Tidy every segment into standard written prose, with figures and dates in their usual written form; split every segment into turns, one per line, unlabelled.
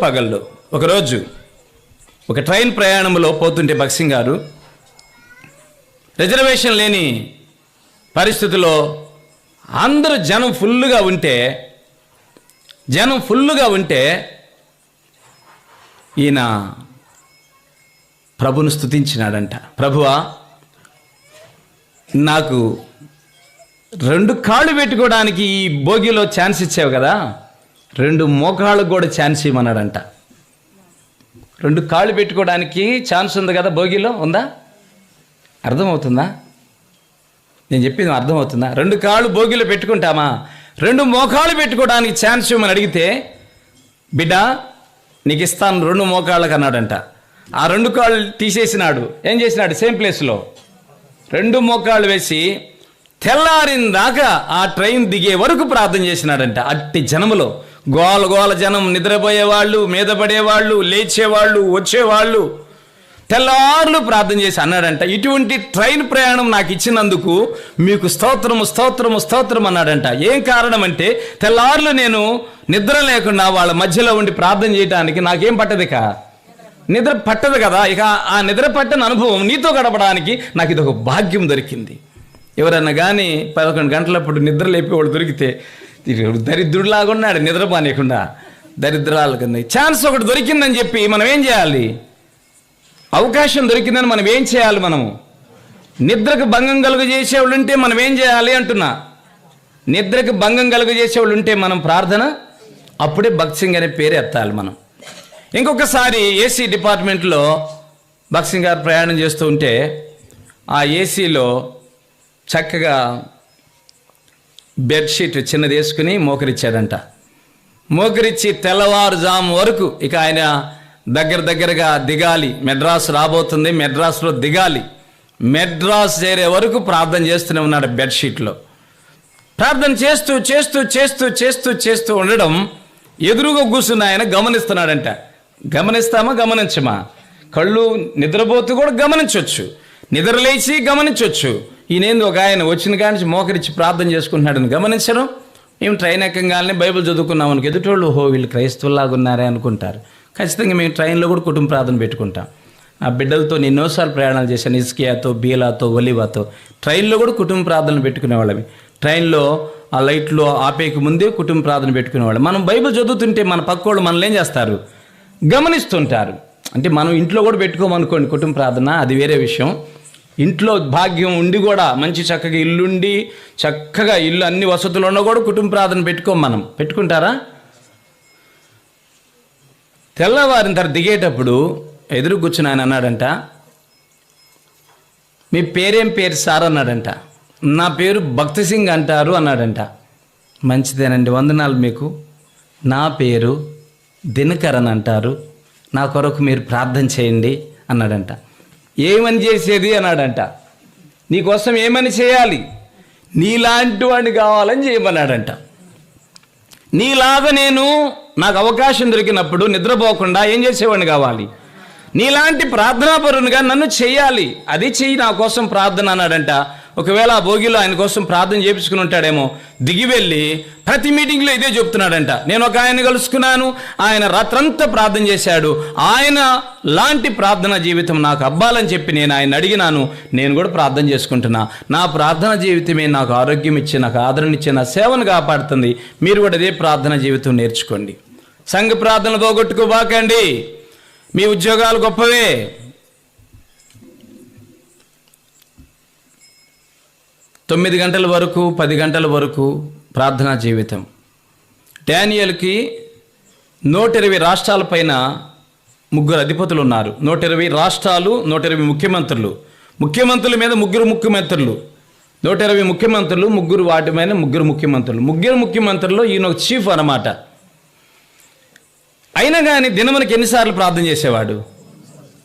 పగళ్ళు ఒకరోజు ఒక ట్రైన్ ప్రయాణంలో పోతుంటే భక్సింగ్ గారు రిజర్వేషన్ లేని పరిస్థితుల్లో అందరూ జనం ఫుల్లుగా ఉంటే ఈయన ప్రభును స్తుతించినాడంట. ప్రభువా, నాకు 2 కాళ్ళు పెట్టుకోవడానికి ఈ భోగిలో ఛాన్స్ ఇచ్చావు కదా, 2 మోకాళ్ళకు కూడా ఛాన్స్ ఇవ్వమన్నాడంట. 2 కాళ్ళు పెట్టుకోవడానికి ఛాన్స్ ఉంది కదా భోగిలో, ఉందా? అర్థమవుతుందా? నేను చెప్పింది అర్థమవుతుందా? 2 కాళ్ళు భోగిలో పెట్టుకుంటామా? 2 మోకాళ్ళు పెట్టుకోవడానికి ఛాన్స్ ఇవ్వమని అడిగితే, బిడ్డ నీకు ఇస్తాను 2 మోకాళ్ళకు అన్నాడంట. ఆ 2 కాళ్ళు తీసేసినాడు. ఏం చేసినాడు? సేమ్ ప్లేస్లో 2 మోకాళ్ళు వేసి తెల్లారిన దాకా ఆ ట్రైన్ దిగే వరకు ప్రార్థన చేసినాడంట. అట్టి జనములో గోల జనం, నిద్రపోయేవాళ్ళు, మీద పడేవాళ్ళు, లేచేవాళ్ళు, వచ్చేవాళ్ళు, తెల్లార్లు ప్రార్థన చేసి అన్నాడంట, ఇటువంటి ట్రైన్ ప్రయాణం నాకు ఇచ్చినందుకు మీకు స్తోత్రము అన్నాడంట. ఏం కారణం అంటే, తెల్లార్లు నేను నిద్ర లేకుండా వాళ్ళ మధ్యలో ఉండి ప్రార్థన చేయడానికి నాకేం పట్టదు, నిద్ర పట్టదు కదా. ఇక ఆ నిద్ర పట్టని అనుభవం నీతో గడపడానికి నాకు ఇది ఒక భాగ్యం దొరికింది. ఎవరన్నా కానీ 11 గంటలప్పుడు నిద్ర లేపేవాడు దొరికితే దరిద్రుడిలాగున్నాడు, నిద్ర పానేయకుండా దరిద్రాల కింద. ఛాన్స్ ఒకటి దొరికిందని చెప్పి మనం ఏం చేయాలి? అవకాశం దొరికిందని మనం ఏం చేయాలి? మనము నిద్రకు భంగం కలుగజేసేవాళ్ళు ఉంటే మనం ఏం చేయాలి అంటున్నా. నిద్రకు భంగం కలుగజేసేవాళ్ళు ఉంటే మనం ప్రార్థన అప్పుడే భక్సింగ్ అనే పేరు ఎత్తాలి మనం. ఇంకొకసారి ఏసీ డిపార్ట్మెంట్లో భక్సింగ్ గారు ప్రయాణం చేస్తూ ఉంటే ఆ ఏసీలో చక్కగా బెడ్షీట్ చిన్నది వేసుకుని మోకరిచ్చాడంట. మోకరిచ్చి తెల్లవారుజాము వరకు ఇక ఆయన దగ్గరగా దిగాలి. మెడ్రాస్ రాబోతుంది, మెడ్రాస్లో దిగాలి. మెడ్రాస్ చేరే వరకు ప్రార్థన చేస్తూనే ఉన్నాడు బెడ్షీట్లో. ప్రార్థన చేస్తూ ఉండడం ఎదురుగా కూర్చున్న ఆయన గమనిస్తున్నాడంట. గమనిస్తామా? గమనించమా? కళ్ళు నిద్రపోతూ కూడా గమనించవచ్చు, నిద్రలేచి గమనించవచ్చు. ఈయనేంది ఒక ఆయన వచ్చిన కానించి మోకరించి ప్రార్థన చేసుకుంటున్నాడని గమనించడం. మేము ట్రైన్ ఎక్కగానే బైబిల్ చదువుకున్నాం అనుకో, ఎదుటోళ్ళు వీళ్ళు క్రైస్తవులాగా ఉన్నారే అనుకుంటారు. ఖచ్చితంగా మేము ట్రైన్లో కూడా కుటుంబ ప్రార్థన పెట్టుకుంటాం. ఆ బిడ్డలతో ఎన్నోసార్లు ప్రయాణాలు చేశాను, ఇస్కియాతో, బీలాతో, ఒలివాతో. ట్రైన్లో కూడా కుటుంబ ప్రార్థనలు పెట్టుకునేవాళ్ళవి. ట్రైన్లో ఆ లైట్లో ఆపేకి ముందే కుటుంబ ప్రార్థన పెట్టుకునేవాళ్ళు. మనం బైబిల్ చదువుతుంటే మన పక్కోళ్ళు మనల్ని ఏం చేస్తారు? గమనిస్తుంటారు. అంటే మనం ఇంట్లో కూడా పెట్టుకోమనుకోండి కుటుంబ ప్రార్థన, అది వేరే విషయం. ఇంట్లో భాగ్యం ఉండి కూడా మంచి చక్కగా ఇల్లుండి చక్కగా ఇల్లు అన్ని వసతులు ఉన్నా కూడా కుటుంబ ప్రార్థన మనం పెట్టుకుంటారా? తెల్లవారిన తర్వాత దిగేటప్పుడు ఎదురు కూర్చుని ఆయన అన్నాడంట, మీ పేరేం పేరు సార్ అన్నాడంట. నా పేరు భక్తసింగ్ అంటారు అన్నాడంట. మంచిదేనండి, వందనాలు మీకు. నా పేరు దినకరన్ అంటారు, నా కొరకు మీరు ప్రార్థన చేయండి అన్నాడంట. ఏమని చేసేది అన్నాడంట. నీకోసం ఏమని చేయాలి? నీలాంటి వాడిని కావాలని చేయమన్నాడంట. నీలాగా నాకు అవకాశం దొరికినప్పుడు నిద్రపోకుండా ఏం చేసేవాడిని కావాలి? నీలాంటి ప్రార్థనాపరునిగా నన్ను చెయ్యాలి, అది చెయ్యి నా కోసం ప్రార్థన అన్నాడంట. ఒకవేళ ఆ భోగిలో ఆయన కోసం ప్రార్థన చేయించుకుని ఉంటాడేమో. దిగి వెళ్ళి ప్రతి మీటింగ్లో ఇదే చెప్తున్నాడంట. నేను ఒక ఆయన కలుసుకున్నాను, ఆయన రాత్రంతా ప్రార్థన చేశాడు, ఆయన లాంటి ప్రార్థనా జీవితం నాకు అవ్వాలని చెప్పి నేను ఆయన అడిగినాను. నేను కూడా ప్రార్థన చేసుకుంటున్నా. నా ప్రార్థన జీవితమే నాకు ఆరోగ్యం ఇచ్చి, నాకు ఆదరణ ఇచ్చి, నా సేవను కాపాడుతుంది. మీరు కూడా అదే ప్రార్థన జీవితం నేర్చుకోండి. సంఘ ప్రార్థనలు పోగొట్టుకోబాకండి. మీ ఉద్యోగాలు గొప్పవే, 9 గంటల వరకు 10 గంటల వరకు ప్రార్థనా జీవితం. డానియేలుకి 120 రాష్ట్రాలపైన 3 అధిపతులు ఉన్నారు. 120 రాష్ట్రాలు, 120 ముఖ్యమంత్రులు. ముఖ్యమంత్రుల మీద 3 ముఖ్యమంత్రులు, 120 ముఖ్యమంత్రులు, 3 వాటి మీద 3 ముఖ్యమంత్రులు. 3 ముఖ్యమంత్రుల్లో ఈయన ఒక చీఫ్ అన్నమాట. అయినా కానీ దినమునికి ఎన్నిసార్లు ప్రార్థన చేసేవాడు?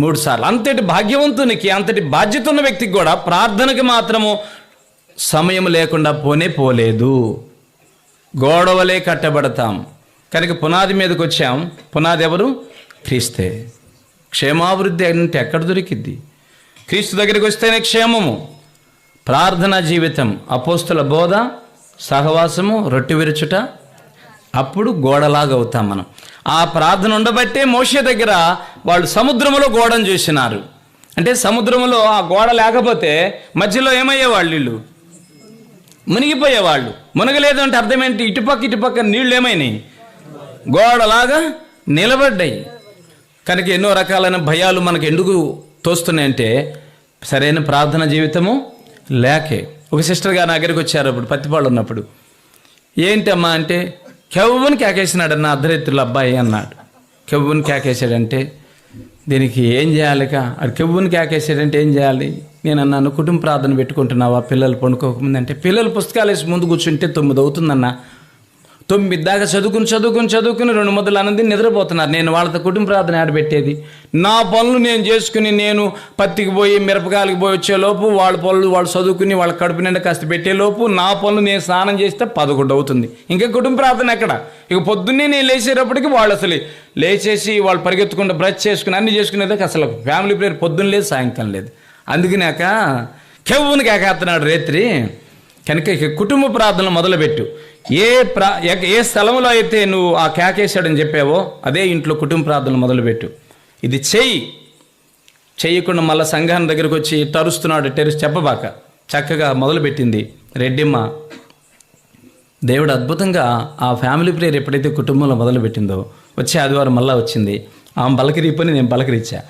3 సార్లు. అంతటి భాగ్యవంతునికి, అంతటి బాధ్యత ఉన్న వ్యక్తికి కూడా ప్రార్థనకి మాత్రము సమయం లేకుండా పోలేదు. గోడవలే కట్టబడతాం కనుక పునాది మీదకి వచ్చాం. పునాది ఎవరు? క్రీస్తే. క్షేమాభివృద్ధి అంటే ఎక్కడ దొరికిద్ది? క్రీస్తు దగ్గరికి వస్తేనే క్షేమము. ప్రార్థనా జీవితం, అపోస్తుల బోధ, సహవాసము, రొట్టె విరుచుట, అప్పుడు గోడలాగా అవుతాం మనం. ఆ ప్రార్థన ఉండబట్టే మోషే దగ్గర వాళ్ళు సముద్రములో గోడను చూసినారు. అంటే సముద్రములో ఆ గోడ లేకపోతే మధ్యలో ఏమయ్యేవాళ్ళు? వీళ్ళు మునిగిపోయేవాళ్ళు. మునగలేదు అంటే అర్థం ఏంటి? ఇటుపక్క నీళ్ళు ఏమైనాయి? గోడలాగా నిలబడ్డాయి. కనుక ఎన్నో రకాలైన భయాలు మనకు ఎందుకు తోస్తున్నాయంటే సరైన ప్రార్థన జీవితము లేకే. ఒక సిస్టర్ గారు నా దగ్గరికి వచ్చారు అప్పుడు, పత్తిపాళ్ళు ఉన్నప్పుడు. ఏంటమ్మా అంటే, కెవ్వుని కేకేసినాడు అన్న అర్ధరాత్రుల అబ్బాయి అన్నాడు. కెవ్వుని కేకేసాడంటే దీనికి ఏం చేయాలిక? అది కెవ్వుని కేకేసాడంటే ఏం చేయాలి? నేను అన్నాను, కుటుంబ ప్రార్థన పెట్టుకుంటున్నావా పిల్లలు పండుకోకముందు అంటే, పిల్లలు పుస్తకాలు వేసి ముందు కూర్చుంటే 9 అవుతుందన్న. 9 దాకా చదువుకుని 2 ముద్దలు అన్నది నిద్రపోతున్నారు. నేను వాళ్ళతో కుటుంబ ప్రార్థన ఆడబెట్టేది. నా పనులు నేను చేసుకుని, నేను పత్తికి పోయి మిరపకాయలకి పోయి వచ్చేలోపు వాళ్ళ పనులు వాళ్ళు చదువుకుని వాళ్ళ కడుపు నిండా కాస్త పెట్టేలోపు నా పనులు నేను స్నానం చేస్తే 11 అవుతుంది. ఇంకా కుటుంబ ప్రార్థన ఎక్కడ? ఇక పొద్దున్నే నేను లేచేటప్పటికి వాళ్ళు అసలు లేచేసి వాళ్ళు పరిగెత్తుకుంటూ బ్రష్ చేసుకుని అన్ని చేసుకునేదాకా అసలు ఫ్యామిలీ ప్రేయర్ పొద్దున్న లేదు, సాయంకాలం లేదు. అందుకనాక కెవ్వుని కేకేస్తున్నాడు రేత్రి. కనుక ఇక కుటుంబ ప్రార్థనలు మొదలుపెట్టు. ఏ స్థలంలో అయితే నువ్వు ఆ కేకేశాడని చెప్పావో అదే ఇంట్లో కుటుంబ ప్రార్థనలు మొదలుపెట్టు. ఇది చెయ్యకుండా మళ్ళీ సంఘాన్ని దగ్గరికి వచ్చి తరుస్తున్నాడు చెప్పబాక. చక్కగా మొదలుపెట్టింది రెడ్డిమ్మ. దేవుడు అద్భుతంగా ఆ ఫ్యామిలీ ప్రేయర్ ఎప్పుడైతే కుటుంబంలో మొదలుపెట్టిందో వచ్చే ఆదివారం మళ్ళీ వచ్చింది. ఆమె పలకరిపని నేను పలకరించా.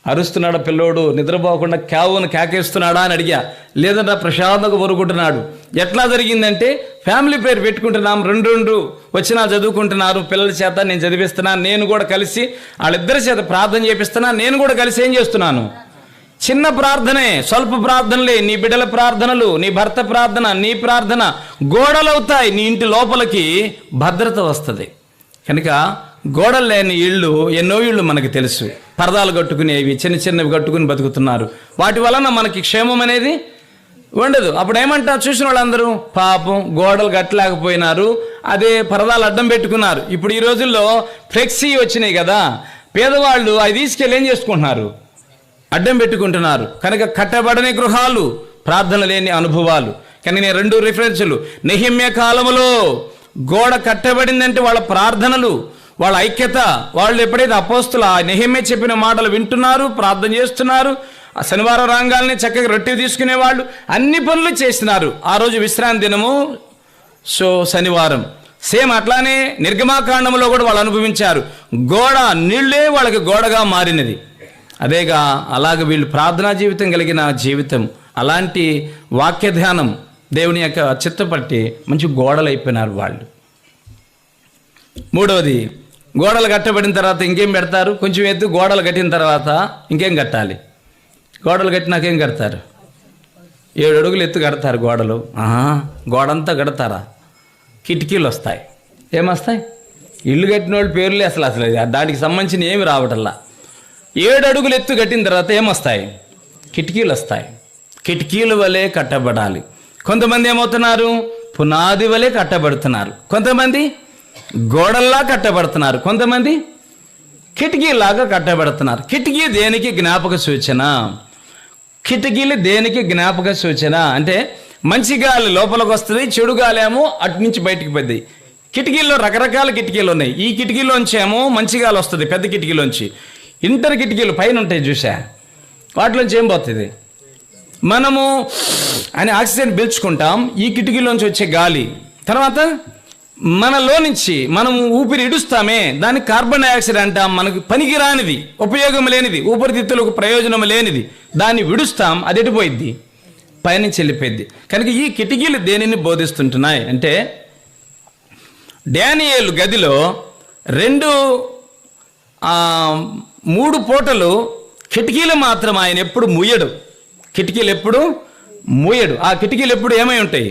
అరుస్తున్నాడు పిల్లోడు, నిద్రపోకుండా క్యావును కేకేస్తున్నాడా అని అడిగా. లేదంటే ప్రశాంతంగా పొరుకుంటున్నాడు. ఎట్లా జరిగిందంటే ఫ్యామిలీ ప్రేయర్ పెట్టుకుంటున్నాం, 2 వచ్చినా చదువుకుంటున్నారు పిల్లల చేత, నేను చదివిస్తున్నాను. నేను కూడా కలిసి వాళ్ళిద్దరి చేత ప్రార్థన చేపిస్తున్నాను. నేను కూడా కలిసి ఏం చేస్తున్నాను? చిన్న ప్రార్థనే, స్వల్ప ప్రార్థనలే. నీ బిడ్డల ప్రార్థనలు, నీ భర్త ప్రార్థన, నీ ప్రార్థన గోడలవుతాయి. నీ ఇంటి లోపలికి భద్రత వస్తుంది. కనుక గోడలు లేని ఇళ్ళు ఎన్నో ఇళ్ళు మనకు తెలుసు. పరదాలు కట్టుకునేవి, చిన్నవి కట్టుకుని బతుకుతున్నారు. వాటి వలన మనకి క్షేమం అనేది ఉండదు. అప్పుడు ఏమంటారు చూసిన వాళ్ళందరూ? పాపం గోడలు కట్టలేకపోయినారు, అదే పరదాలు అడ్డం పెట్టుకున్నారు. ఇప్పుడు ఈ రోజుల్లో ఫ్లెక్సీ వచ్చినాయి కదా, పేదవాళ్ళు అవి తీసుకెళ్ళి ఏం చేసుకుంటున్నారు? అడ్డం పెట్టుకుంటున్నారు. కనుక కట్టబడని గృహాలు, ప్రార్థన లేని అనుభవాలు. కానీ నేను 2 రిఫరెన్సులు. నెహెమ్యా కాలములో గోడ కట్టబడిందంటే వాళ్ళ ప్రార్థనలు, వాళ్ళ ఐక్యత. వాళ్ళు ఎప్పుడైతే అపోస్తుల నెహెమ్యా చెప్పిన మాటలు వింటున్నారు, ప్రార్థన చేస్తున్నారు, శనివారం రాగాల్ని చక్కగా రొట్టె తీసుకునేవాళ్ళు, అన్ని పనులు చేస్తున్నారు. ఆ రోజు విశ్రాంతి దినము, శనివారం. సేమ్ అట్లానే నిర్గమాకాండంలో కూడా వాళ్ళు అనుభవించారు. గోడ నీళ్ళే వాళ్ళకి గోడగా మారినది. అదేగా అలాగ వీళ్ళు ప్రార్థనా జీవితం కలిగిన జీవితం, అలాంటి వాక్య ధ్యానం దేవుని యొక్క చిత్తపట్టి మంచి గోడలు అయిపోయినారు వాళ్ళు. 3వది, గోడలు కట్టబడిన తర్వాత ఇంకేం పెడతారు? కొంచెం ఎత్తు గోడలు కట్టిన తర్వాత ఇంకేం కట్టాలి? గోడలు కట్టినాకేం కడతారు? 7 అడుగులు ఎత్తు కడతారు గోడలు. గోడంతా కడతారా? కిటికీలు వస్తాయి. ఏమొస్తాయి? ఇల్లు కట్టిన వాళ్ళ పేర్లే అసలు దానికి సంబంధించిన ఏమి రావటల్లా. 7 అడుగులు ఎత్తు కట్టిన తర్వాత ఏమొస్తాయి? కిటికీలు వస్తాయి. కిటికీల వలె కట్టబడాలి. కొంతమంది ఏమవుతున్నారు? పునాది వలె కట్టబడుతున్నారు. కొంతమంది గోడల్లా కట్టబడుతున్నారు. కొంతమంది కిటికీలాగా కట్టబడుతున్నారు. కిటికీ దేనికి జ్ఞాపక సూచన? కిటికీలు దేనికి జ్ఞాపక సూచన అంటే మంచి గాలి లోపలికి వస్తుంది, చెడు గాలి ఏమో అటు నుంచి బయటికి పోద్ది. కిటికీల్లో రకరకాల కిటికీలు ఉన్నాయి. ఈ కిటికీలోంచి ఏమో మంచి గాలి వస్తుంది, పెద్ద కిటికీలోంచి. ఇంటర్ కిటికీలు పైన ఉంటాయి చూసా, వాటిలోంచి ఏం పోతుంది? మనము అని ఆక్సిజన్ పీల్చుకుంటాం, ఈ కిటికీలోంచి వచ్చే గాలి. తర్వాత మనలో నుంచి మనము ఊపిరి ఇడుస్తామే, దాన్ని కార్బన్ డైఆక్సైడ్ అంటాం. మనకు పనికిరానిది, ఉపయోగం లేనిది, ఊపిరితిత్తులకు ప్రయోజనం లేనిది, దాన్ని విడుస్తాం. అది ఎటుపోయిద్ది? పైనుంచి వెళ్ళిపోయింది. కనుక ఈ కిటికీలు దేనిని బోధిస్తుంటున్నాయి అంటే, డానియేలు గదిలో 3 పూటలు కిటికీలు మాత్రం ఆయన ఎప్పుడు మూయడు. కిటికీలు ఎప్పుడు మూయడు. ఆ కిటికీలు ఎప్పుడు ఏమై ఉంటాయి?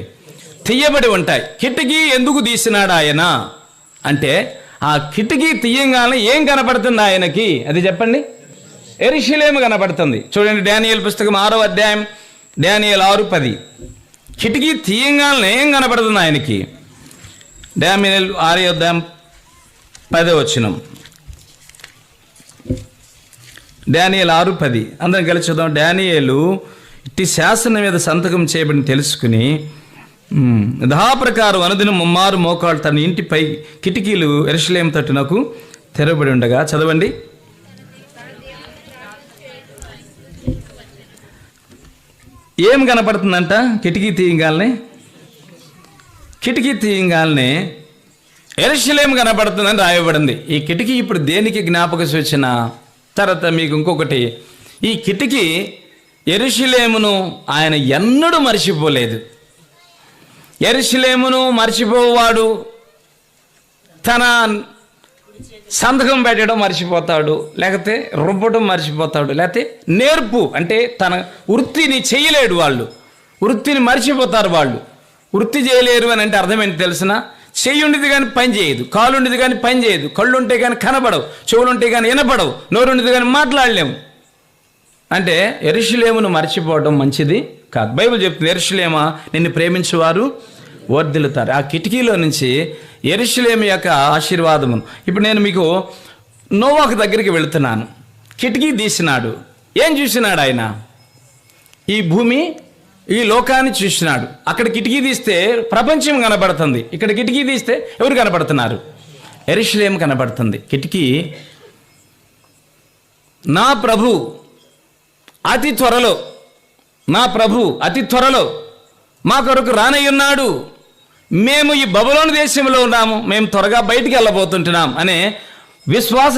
తీయబడి ఉంటాయి. కిటికీ ఎందుకు తీసినాడు ఆయన అంటే, ఆ కిటికీ తీయంగానే ఏం కనపడుతుంది ఆయనకి? అది చెప్పండి. యెరూషలేము కనపడుతుంది. చూడండి, డానియేలు పుస్తకం 6వ అధ్యాయం, డానియేలు 6:10. కిటికీ తీయంగానే ఏం కనపడుతుంది ఆయనకి? డానియేలు 6వ అధ్యాయం 10వ వచనం. డానియేలు 6:10 అందరం కలిసి చూద్దాం. డానియేలు ఇట్టి శాసనం మీద సంతకం చేయబడిన తెలుసుకుని ప్రకారం అనుదినం ముమ్మారు మోకాళ్ళు తన ఇంటిపై కిటికీలు యెరూషలేము తట్టునకు తెరవబడి ఉండగా. చదవండి. ఏం కనపడుతుందంట? కిటికీ తీయంగానే యెరూషలేము కనపడుతుందని రాయబడింది. ఈ కిటికీ ఇప్పుడు దేనికి జ్ఞాపక సూచన? తర్వాత మీకు ఇంకొకటి, ఈ కిటికీ యెరూషలేమును ఆయన ఎన్నడూ మర్చిపోలేదు. యెరూషలేమును మర్చిపోవాడు తన సంతకం పెట్టడం మర్చిపోతాడు, లేకపోతే రుబ్బడం మర్చిపోతాడు, లేకపోతే నేర్పు అంటే తన వృత్తిని చేయలేడు. వాళ్ళు వృత్తిని మర్చిపోతారు. వాళ్ళు వృత్తి చేయలేరు అని అంటే అర్థం ఏంటి తెలిసిన? చెయ్యి ఉండేది కానీ పని చేయదు, కాలు ఉండేది కానీ పని చేయదు, కళ్ళు ఉంటే కానీ కనబడవు, చెవులు ఉంటే కానీ వినపడవు, నోరు ఉండేది కానీ మాట్లాడలేము. అంటే యెరూషలేమును మర్చిపోవడం మంచిది కాదు. బైబిల్ చెప్తుంది, యెరూషలేమా నిన్ను ప్రేమించేవారు వర్ధిల్లుతారు. ఆ కిటికీలో నుంచి యెరూషలేము యొక్క ఆశీర్వాదమును. ఇప్పుడు నేను మీకు నోవాహు దగ్గరికి వెళుతున్నాను. కిటికీ తీసినాడు. ఏం చూసినాడు ఆయన? ఈ భూమి, ఈ లోకాన్ని చూసినాడు. అక్కడ కిటికీ తీస్తే ప్రపంచం కనబడుతుంది, ఇక్కడ కిటికీ తీస్తే ఎవరు కనబడుతున్నారు? యెరూషలేము కనబడుతుంది. కిటికీ, నా ప్రభు అతి త్వరలో మా కొరకు రానయ్యున్నాడు, మేము ఈ బబులోను దేశంలో ఉన్నాము, మేము త్వరగా బయటికి వెళ్ళబోతుంటున్నాం అనే విశ్వాస